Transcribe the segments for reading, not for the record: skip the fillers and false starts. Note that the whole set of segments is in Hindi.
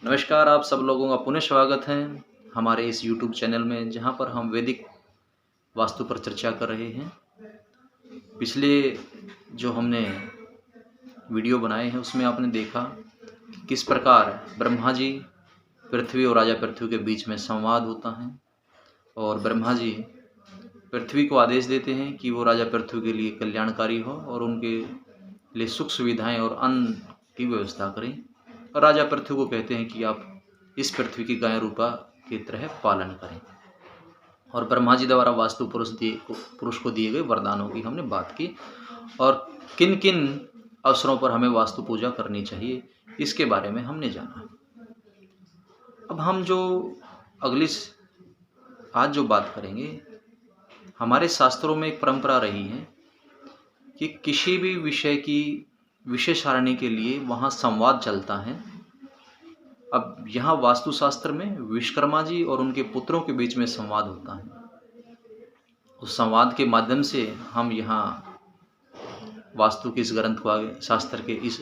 नमस्कार, आप सब लोगों का पुनः स्वागत है हमारे इस यूट्यूब चैनल में, जहाँ पर हम वैदिक वास्तु पर चर्चा कर रहे हैं। पिछले जो हमने वीडियो बनाए हैं उसमें आपने देखा कि किस प्रकार ब्रह्मा जी पृथ्वी और राजा पृथ्वी के बीच में संवाद होता है और ब्रह्मा जी पृथ्वी को आदेश देते हैं कि वो राजा पृथ्वी के लिए कल्याणकारी हो और उनके लिए सुख सुविधाएं और अन्न की व्यवस्था करें। और राजा पृथ्वी को कहते हैं कि आप इस पृथ्वी की गाय रूपा की तरह पालन करें। और ब्रह्मा जी द्वारा वास्तु पुरुष को दिए गए वरदानों की हमने बात की और किन किन अवसरों पर हमें वास्तु पूजा करनी चाहिए इसके बारे में हमने जाना। अब हम जो अगली आज जो बात करेंगे, हमारे शास्त्रों में एक परंपरा रही है कि किसी भी विषय की विषय सारणी के लिए वहाँ संवाद चलता है। अब यहाँ वास्तुशास्त्र में विश्वकर्मा जी और उनके पुत्रों के बीच में संवाद होता है। उस संवाद के माध्यम से हम यहाँ वास्तु के इस ग्रंथ को आगे, शास्त्र के इस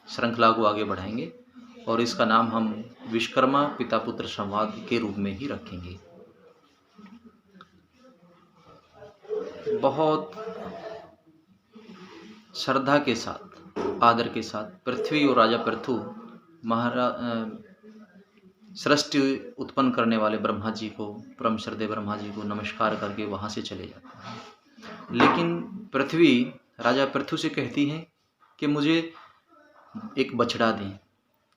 श्रृंखला को आगे बढ़ाएंगे और इसका नाम हम विश्वकर्मा पिता पुत्र संवाद के रूप में ही रखेंगे। बहुत श्रद्धा के साथ, आदर के साथ पृथ्वी और राजा पृथु सृष्टि उत्पन्न करने वाले ब्रह्मा जी को, परम श्रद्धेय ब्रह्मा जी को नमस्कार करके वहाँ से चले जाते हैं। लेकिन पृथ्वी राजा पृथु से कहती है कि मुझे एक बछड़ा दें,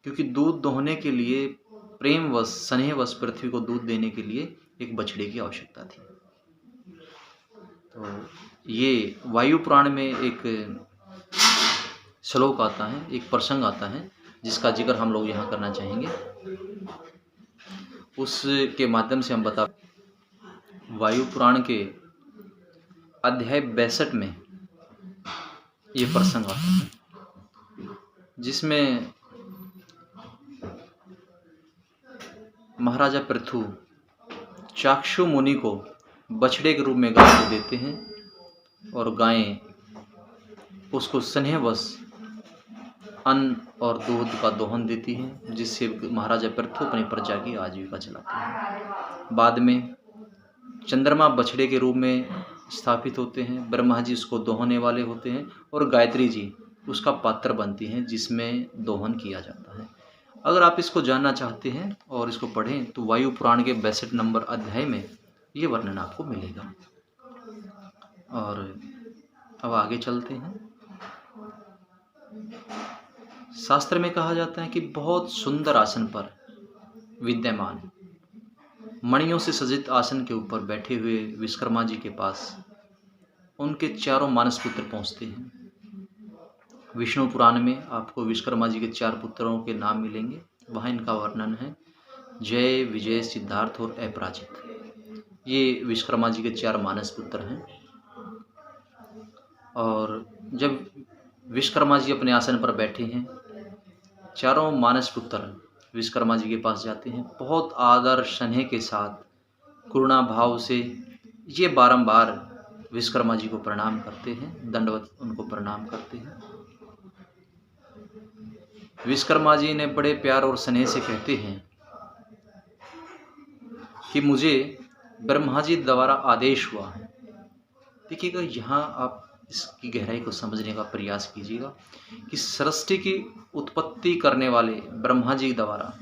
क्योंकि दूध दोहने के लिए प्रेमवश स्नेहवश पृथ्वी को दूध देने के लिए एक बछड़े की आवश्यकता थी। तो ये वायु पुराण में एक श्लोक आता है, एक प्रसंग आता है जिसका जिक्र हम लोग यहाँ करना चाहेंगे। उसके माध्यम से हम बता, वायु पुराण के अध्याय 62 में ये प्रसंग आता है, जिसमें महाराजा पृथु चाक्षु मुनि को बछड़े के रूप में गाय को देते हैं और गायें उसको स्नेहवश अन्न और दूध का दोहन देती हैं, जिससे महाराजा पृथु अपनी प्रजा की आजीविका चलाते हैं। बाद में चंद्रमा बछड़े के रूप में स्थापित होते हैं, ब्रह्मा जी उसको दोहने वाले होते हैं और गायत्री जी उसका पात्र बनती हैं जिसमें दोहन किया जाता है। अगर आप इसको जानना चाहते हैं और इसको पढ़ें तो वायु पुराण के 62 नंबर अध्याय में ये वर्णन आपको मिलेगा। और अब आगे चलते हैं। शास्त्र में कहा जाता है कि बहुत सुंदर आसन पर विद्यमान मणियों से सज्जित आसन के ऊपर बैठे हुए विश्वकर्मा जी के पास उनके चारों मानस पुत्र पहुंचते हैं। विष्णु पुराण में आपको विश्वकर्मा जी के 4 पुत्रों के नाम मिलेंगे। वहाँ इनका वर्णन है, जय, विजय, सिद्धार्थ और अपराजित। ये विश्वकर्मा जी के 4 मानस पुत्र हैं। और जब विश्वकर्मा जी अपने आसन पर बैठे हैं, चारों मानस पुत्र विश्वकर्मा जी के पास जाते हैं। बहुत आदर स्नेह के साथ, करुणा भाव से ये बारंबार विश्वकर्मा जी को प्रणाम करते हैं, दंडवत उनको प्रणाम करते हैं। विश्वकर्मा जी ने बड़े प्यार और स्नेह से कहते हैं कि मुझे ब्रह्मा जी द्वारा आदेश हुआ है। देखिएगा, यहाँ आप इसकी गहराई को समझने का प्रयास कीजिएगा कि सृष्टि की उत्पत्ति करने वाले ब्रह्मा जी द्वारा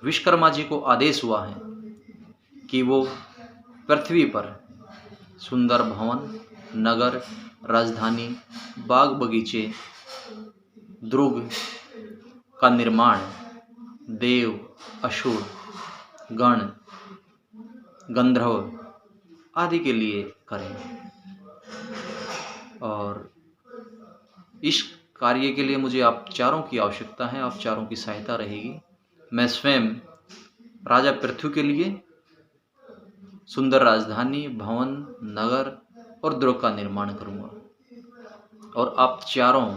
विश्वकर्मा जी को आदेश हुआ है कि वो पृथ्वी पर सुंदर भवन, नगर, राजधानी, बाग बगीचे, दुर्ग का निर्माण देव, असुर, गण, गंधर्व आदि के लिए करें। और इस कार्य के लिए मुझे आप चारों की आवश्यकता है, आप चारों की सहायता रहेगी। मैं स्वयं राजा पृथ्वी के लिए सुंदर राजधानी, भवन, नगर और दुर्ग का निर्माण करूंगा और आप चारों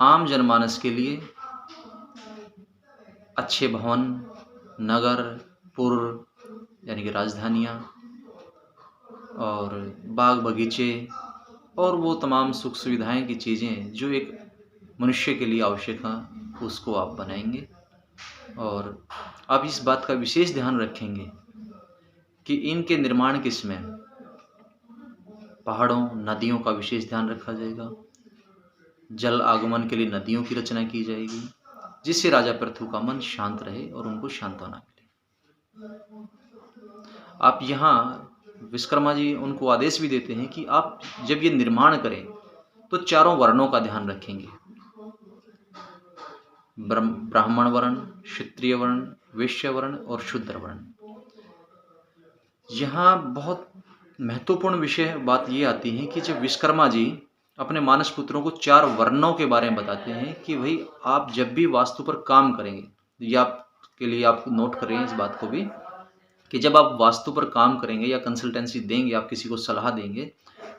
आम जनमानस के लिए अच्छे भवन, नगर, पुर यानी कि राजधानियाँ और बाग बगीचे और वो तमाम सुख सुविधाएं की चीज़ें जो एक मनुष्य के लिए आवश्यक है उसको आप बनाएंगे। और आप इस बात का विशेष ध्यान रखेंगे कि इनके निर्माण के समय पहाड़ों, नदियों का विशेष ध्यान रखा जाएगा। जल आगमन के लिए नदियों की रचना की जाएगी, जिससे राजा पृथु का मन शांत रहे और उनको सांत्वना मिले। आप यहाँ विश्वकर्मा जी उनको आदेश भी देते हैं कि आप जब ये निर्माण करें तो चारों वर्णों का ध्यान रखेंगे, ब्राह्मण वर्ण, क्षत्रिय वर्ण, वैश्य वर्ण और शूद्र वर्ण। यहाँ बहुत महत्वपूर्ण विषय बात ये आती है कि जब विश्वकर्मा जी अपने मानस पुत्रों को 4 वर्णों के बारे में बताते हैं कि भाई आप जब भी वास्तु पर काम करेंगे, ये आपके लिए आप नोट कर रहे हैं इस बात को भी, कि जब आप वास्तु पर काम करेंगे या कंसल्टेंसी देंगे, आप किसी को सलाह देंगे,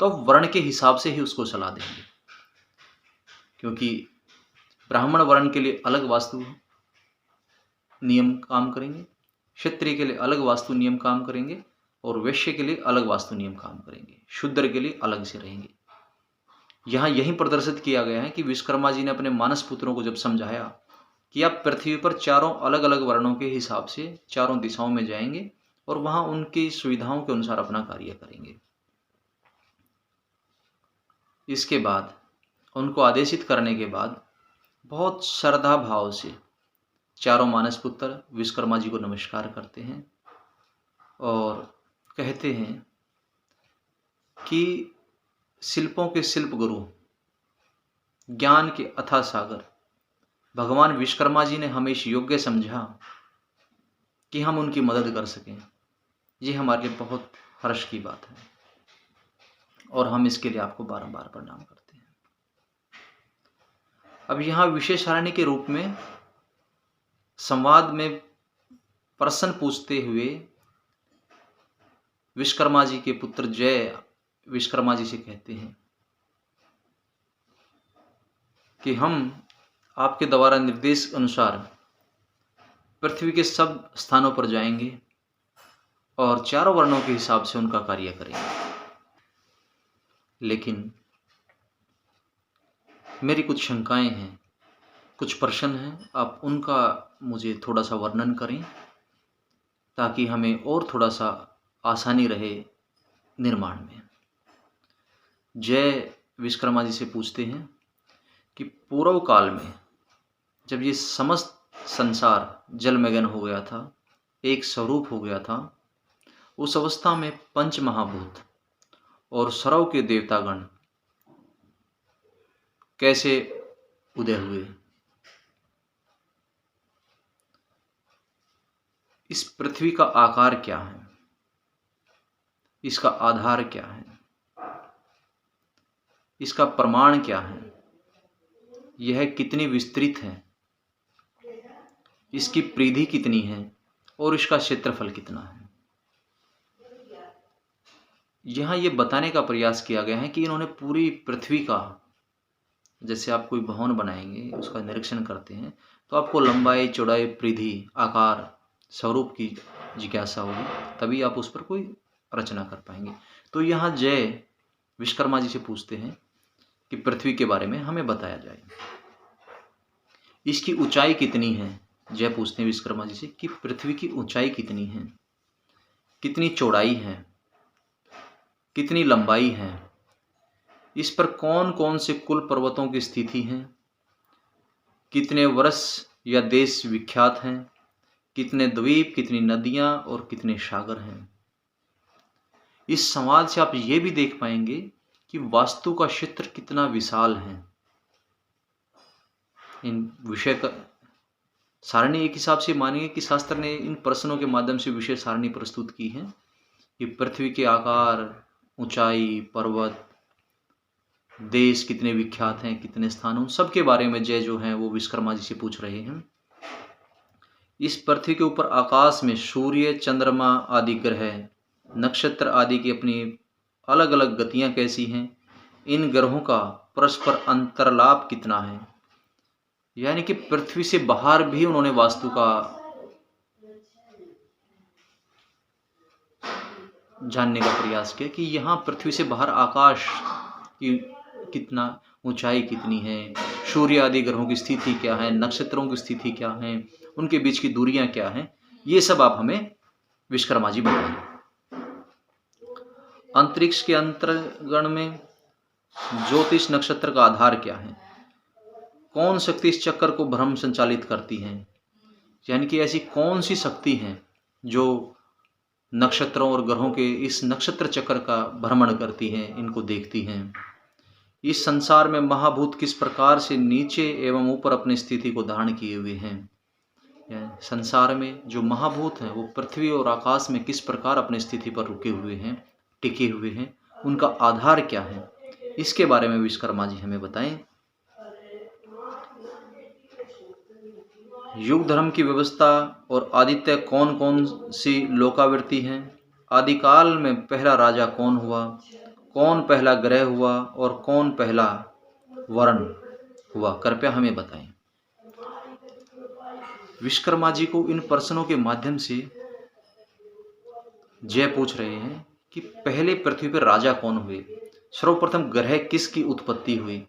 तो आप वर्ण के हिसाब से ही उसको सलाह देंगे। क्योंकि ब्राह्मण वर्ण के लिए अलग वास्तु नियम काम करेंगे, क्षत्रिय के लिए अलग वास्तु नियम काम करेंगे और वैश्य के लिए अलग वास्तु नियम काम करेंगे, शूद्र के लिए अलग से रहेंगे। यहाँ यही प्रदर्शित किया गया है कि विश्वकर्मा जी ने अपने मानस पुत्रों को जब समझाया कि आप पृथ्वी पर चारों अलग अलग वर्णों के हिसाब से चारों दिशाओं में जाएंगे और वहां उनकी सुविधाओं के अनुसार अपना कार्य करेंगे। इसके बाद उनको आदेशित करने के बाद बहुत श्रद्धा भाव से चारों मानस पुत्र विश्वकर्मा जी को नमस्कार करते हैं और कहते हैं कि शिल्पों के शिल्प गुरु, ज्ञान के अथाह सागर भगवान विश्वकर्मा जी ने हमें इस योग्य समझा कि हम उनकी मदद कर सकें। ये हमारे लिए बहुत हर्ष की बात है और हम इसके लिए आपको बारंबार प्रणाम करते हैं। अब यहाँ विशेष सारणी के रूप में संवाद में प्रश्न पूछते हुए विश्वकर्मा जी के पुत्र जय विश्वकर्मा जी से कहते हैं कि हम आपके द्वारा निर्देश अनुसार पृथ्वी के सब स्थानों पर जाएंगे और चारों वर्णों के हिसाब से उनका कार्य करेंगे। लेकिन मेरी कुछ शंकाएं हैं, कुछ प्रश्न हैं, आप उनका मुझे थोड़ा सा वर्णन करें ताकि हमें और थोड़ा सा आसानी रहे निर्माण में। जय विश्वकर्मा जी से पूछते हैं कि पूर्व काल में जब ये समस्त संसार जलमग्न हो गया था, एक स्वरूप हो गया था, उस अवस्था में पंच महाभूत और सरव के देवतागण कैसे उदय हुए? इस पृथ्वी का आकार क्या है? इसका आधार क्या है? इसका प्रमाण क्या है? यह कितनी विस्तृत है? इसकी परिधि कितनी है और इसका क्षेत्रफल कितना है? यहाँ ये बताने का प्रयास किया गया है कि इन्होंने पूरी पृथ्वी का, जैसे आप कोई भवन बनाएंगे उसका निरीक्षण करते हैं तो आपको लंबाई, चौड़ाई, परिधि, आकार, स्वरूप की जिज्ञासा होगी, तभी आप उस पर कोई रचना कर पाएंगे। तो यहाँ जय विश्वकर्मा जी से पूछते हैं कि पृथ्वी के बारे में हमें बताया जाए, इसकी ऊंचाई कितनी है। जय पूछते हैं विश्वकर्मा जी से कि पृथ्वी की ऊंचाई कितनी है, कितनी चौड़ाई है, कितनी लंबाई है, इस पर कौन कौन से कुल पर्वतों की स्थिति है, कितने वर्ष या देश विख्यात हैं, कितने द्वीप, कितनी नदियां और कितने सागर हैं। इस सवाल से आप ये भी देख पाएंगे कि वास्तु का क्षेत्र कितना विशाल है। इन विषय का सारणी एक हिसाब से मानिए कि शास्त्र ने इन प्रश्नों के माध्यम से विषय सारणी प्रस्तुत की है कि पृथ्वी के आकार, ऊंचाई, पर्वत, देश कितने विख्यात हैं, कितने स्थानों, सबके बारे में जय जो हैं वो विश्वकर्मा जी से पूछ रहे हैं। इस पृथ्वी के ऊपर आकाश में सूर्य, चंद्रमा आदि ग्रह, नक्षत्र आदि की अपनी अलग अलग गतियां कैसी हैं, इन ग्रहों का परस्पर अंतरलाप कितना है। यानी कि पृथ्वी से बाहर भी उन्होंने वास्तु का जानने का प्रयास किया कि यहाँ पृथ्वी से बाहर आकाश की कितना, ऊंचाई कितनी है, सूर्य आदि ग्रहों की स्थिति क्या है, नक्षत्रों की स्थिति क्या है, उनके बीच की दूरियां क्या हैं, ये सब आप हमें विश्वकर्मा जी बताएं। अंतरिक्ष के अंतर्गण में ज्योतिष नक्षत्र का आधार क्या है, कौन शक्ति इस चक्कर को भ्रम संचालित करती है, यानी कि ऐसी कौन सी शक्ति है जो नक्षत्रों और ग्रहों के इस नक्षत्र चक्र का भ्रमण करती हैं, इनको देखती हैं। इस संसार में महाभूत किस प्रकार से नीचे एवं ऊपर अपनी स्थिति को धारण किए हुए हैं। संसार में जो महाभूत हैं वो पृथ्वी और आकाश में किस प्रकार अपनी स्थिति पर रुके हुए हैं, टिके हुए हैं, उनका आधार क्या है, इसके बारे में विश्वकर्मा जी हमें बताएं। युग धर्म की व्यवस्था और आदित्य कौन कौन सी लोकावृत्ति हैं, आदिकाल में पहला राजा कौन हुआ, कौन पहला ग्रह हुआ और कौन पहला वर्ण हुआ, कृपया हमें बताएं। विश्वकर्मा जी को इन प्रश्नों के माध्यम से जय पूछ रहे हैं कि पहले पृथ्वी पर राजा कौन हुए, सर्वप्रथम ग्रह किसकी उत्पत्ति हुई,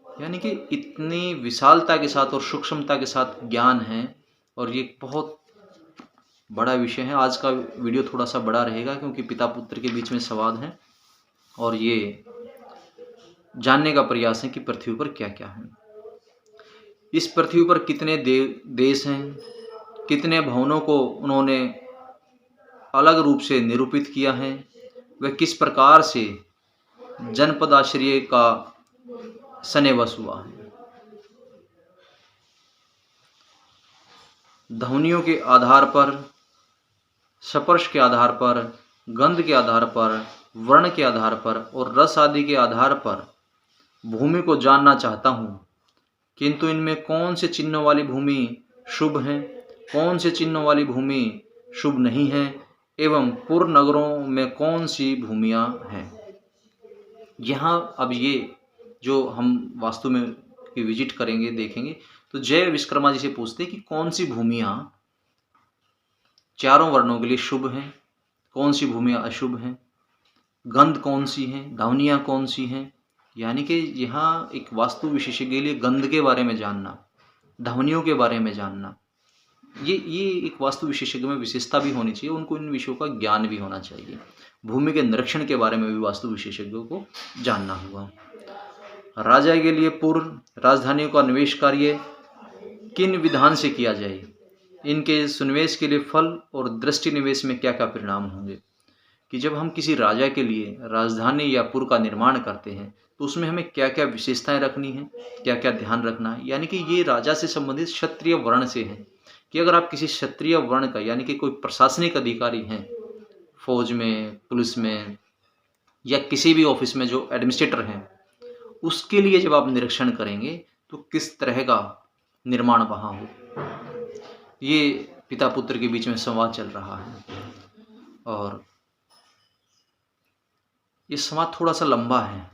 यानी कि इतनी विशालता के साथ और सूक्ष्मता के साथ ज्ञान है। और ये बहुत बड़ा विषय है। आज का वीडियो थोड़ा सा बड़ा रहेगा क्योंकि पिता पुत्र के बीच में संवाद है और ये जानने का प्रयास है कि पृथ्वी पर क्या क्या है। इस पृथ्वी पर कितने देश हैं, कितने भवनों को उन्होंने अलग रूप से निरूपित किया है, वह किस प्रकार से जनपदाश्रय का सनेवश हुआ है। ध्वनियों के आधार पर, स्पर्श के आधार पर, गंध के आधार पर, वर्ण के आधार पर और रस आदि के आधार पर भूमि को जानना चाहता हूँ, किंतु इनमें कौन से चिन्हों वाली भूमि शुभ है, कौन से चिन्हों वाली भूमि शुभ नहीं है, एवं पूर्व नगरों में कौन सी भूमियाँ हैं। यहाँ अब ये जो हम वास्तु में की विजिट करेंगे, देखेंगे, तो जय विश्वकर्मा जी से पूछते कि कौन सी भूमियाँ चारों वर्णों के लिए शुभ हैं, कौन सी भूमियाँ अशुभ हैं, गंध कौन सी हैं, ध्वनियाँ कौन सी हैं। यानी कि यहाँ एक वास्तु विशेषज्ञ के लिए गंध के बारे में जानना, ध्वनियों के बारे में जानना, ये एक वास्तु विशेषज्ञ में विशेषता भी होनी चाहिए, उनको इन विषयों का ज्ञान भी होना चाहिए। भूमि के निरीक्षण के बारे में भी वास्तु विशेषज्ञों को जानना होगा। राजा के लिए पूर्व राजधानियों का निवेश कार्य किन विधान से किया जाए, इनके सुनिवेश के लिए फल और दृष्टि निवेश में क्या क्या परिणाम होंगे। कि जब हम किसी राजा के लिए राजधानी या पुर का निर्माण करते हैं तो उसमें हमें क्या क्या विशेषताएं रखनी है, क्या क्या ध्यान रखना है। यानी कि ये राजा से संबंधित क्षत्रिय वर्ण से है कि अगर आप किसी क्षत्रिय वर्ण का, यानी कि कोई प्रशासनिक अधिकारी हैं, फौज में, पुलिस में या किसी भी ऑफिस में जो एडमिनिस्ट्रेटर हैं, उसके लिए जब आप निरीक्षण करेंगे तो किस तरह का निर्माण वहाँ हो। ये पिता पुत्र के बीच में संवाद चल रहा है और ये संवाद थोड़ा सा लंबा है।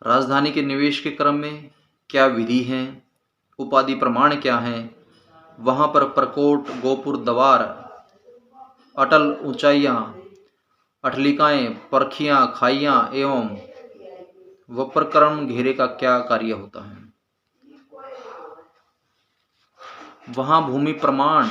राजधानी के निवेश के क्रम में क्या विधि है, उपाधि प्रमाण क्या है, वहाँ पर प्रकोट, गोपुर, द्वार, अटल ऊंचाइयाँ, अटलिकाएँ, परखियाँ, खाइयाँ एवं वप्रकरण घेरे का क्या कार्य होता है। वहाँ भूमि प्रमाण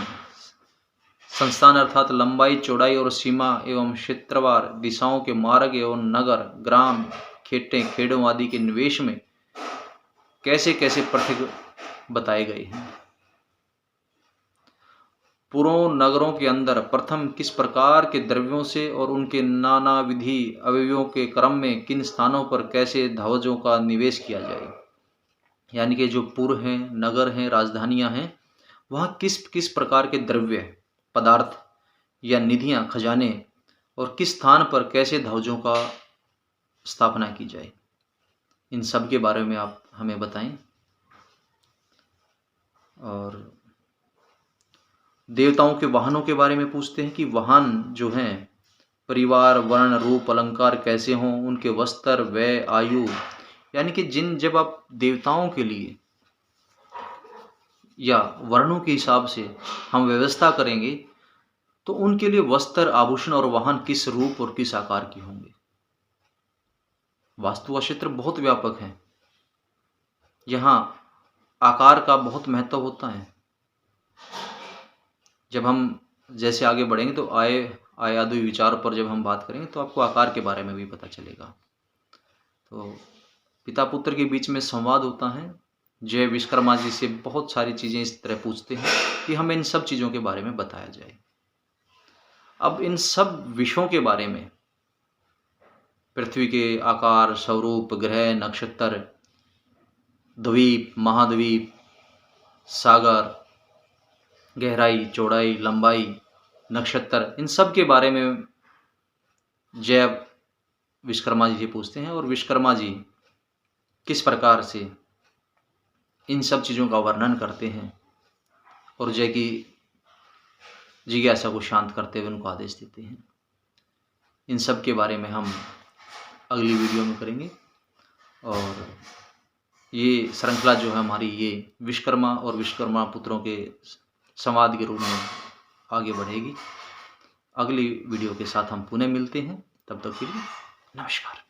संस्थान अर्थात लंबाई, चौड़ाई और सीमा एवं क्षेत्रवार दिशाओं के मार्ग एवं नगर, ग्राम, खेटें, खेड़ों आदि के निवेश में कैसे कैसे पृथक बताए गए हैं। पुरों नगरों के अंदर प्रथम किस प्रकार के द्रव्यों से और उनके नाना विधि अवयवों के क्रम में किन स्थानों पर कैसे ध्वजों का निवेश किया जाए। यानी कि जो पुर हैं, नगर हैं, राजधानियां हैं, वहाँ किस किस प्रकार के द्रव्य पदार्थ या निधियां, खजाने और किस स्थान पर कैसे ध्वजों का स्थापना की जाए, इन सब के बारे में आप हमें बताएं। और देवताओं के वाहनों के बारे में पूछते हैं कि वाहन जो हैं, परिवार, वर्ण, रूप, अलंकार कैसे हों, उनके वस्त्र, व्यय, आयु, यानी कि जब आप देवताओं के लिए या वर्णों के हिसाब से हम व्यवस्था करेंगे तो उनके लिए वस्त्र, आभूषण और वाहन किस रूप और किस आकार के होंगे। वास्तु का क्षेत्र बहुत व्यापक है। यहाँ आकार का बहुत महत्व होता है। जब हम जैसे आगे बढ़ेंगे तो आय आदि विचार पर जब हम बात करेंगे तो आपको आकार के बारे में भी पता चलेगा। तो पिता पुत्र के बीच में संवाद होता है। जय विश्वकर्मा जी से बहुत सारी चीज़ें इस तरह पूछते हैं कि हमें इन सब चीज़ों के बारे में बताया जाए। अब इन सब विषयों के बारे में, पृथ्वी के आकार, स्वरूप, ग्रह, नक्षत्र, द्वीप, महाद्वीप, सागर, गहराई, चौड़ाई, लंबाई, नक्षत्र, इन सब के बारे में जय विश्वकर्मा जी से पूछते हैं और विश्वकर्मा जी किस प्रकार से इन सब चीज़ों का वर्णन करते हैं और जय की जिज्ञासा को शांत करते हुए उनको आदेश देते हैं। इन सब के बारे में हम अगली वीडियो में करेंगे और ये श्रृंखला जो है हमारी, ये विश्वकर्मा और विश्वकर्मा पुत्रों के संवाद के रूप में आगे बढ़ेगी। अगली वीडियो के साथ हम पुनः मिलते हैं। तब तक के लिए नमस्कार।